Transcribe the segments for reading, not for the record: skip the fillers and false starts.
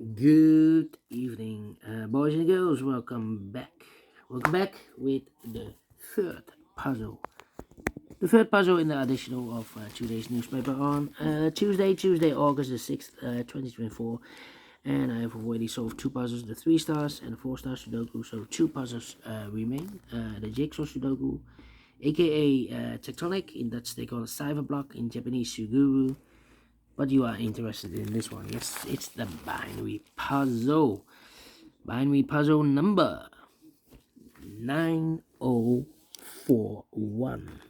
Good evening, boys and girls. Welcome back. Welcome back with the third puzzle. The third puzzle in the additional of today's newspaper on Tuesday, August the 6th, 2024. And I have already solved two puzzles, the 3 stars and the 4-star Sudoku. So two puzzles remain. The Jigsaw Sudoku, aka Tectonic, in Dutch they call it Cyber Block, in Japanese Suguru. But you are interested in this one. Yes, it's the binary puzzle. Binary puzzle number 9041.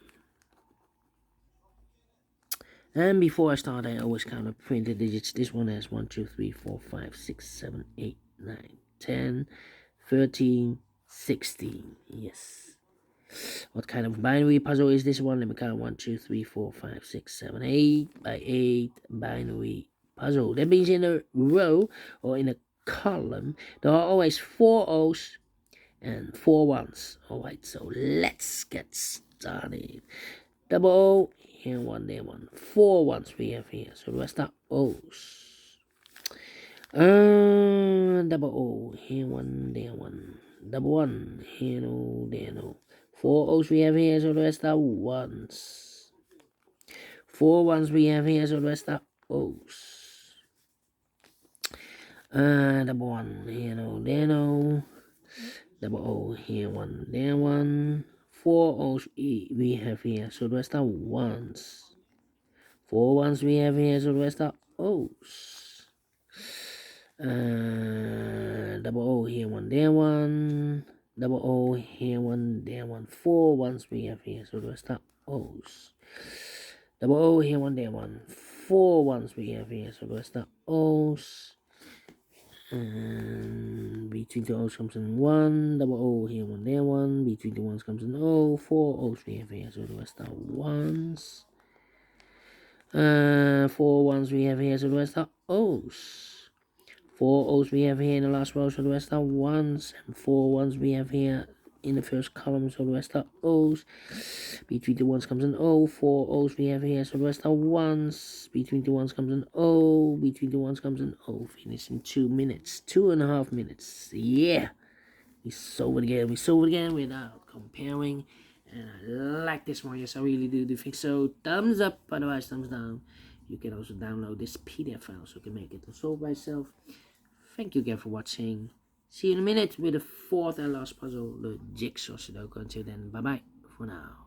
And before I start, I always count up print the digits. This one has 1, 2, 3, 4, 5, 6, 7, 8, 9, 10, 13, 16. Yes. What kind of binary puzzle is this one? Let me count 1, 2, 3, 4, 5, 6, 7, 8 by 8 binary puzzle. That means in a row or in a column, there are always 4 O's and 4 ones. Alright, so let's get started. Double O, here one, there one. 4 ones we have here, so the rest are O's. Double O, here one, there one. Double 1, here no, there no. 4 O's we have here, so the rest are ones. 4 ones we have here, so the rest are O's. Double 1, here no, there no. Double O, here one, there one. 4 O's we have here, so the rest are ones. 4 ones we have here, so the rest are O's. Double O, here one, there one. Double O, here one, there one. 4 ones we have here, so the rest are O's. Double O, here one, there one. 4 ones we have here, so the rest are O's. And between the O's comes an 1. Double O, here one, there one. Between the ones comes an O. 4 O's we have here, so the rest are ones. 4 ones we have here, so the rest are O's. 4 O's we have here in the last row, so the rest are ones. And 4 ones we have here in the first column, so the rest are O's. Between the ones comes an O. 4 O's we have here, so the rest are ones. Between the ones comes an O. Between the ones comes an O. Finish in 2 minutes. 2.5 minutes. Yeah. We solve it again without comparing. And I like this one. Yes, I really do think so. Thumbs up, otherwise thumbs down. You can also download this PDF file so you can make it and solve by yourself. Thank you again for watching. See you in a minute with the 4th and last puzzle, the Jigsaw Sudoku. Until then, bye bye for now.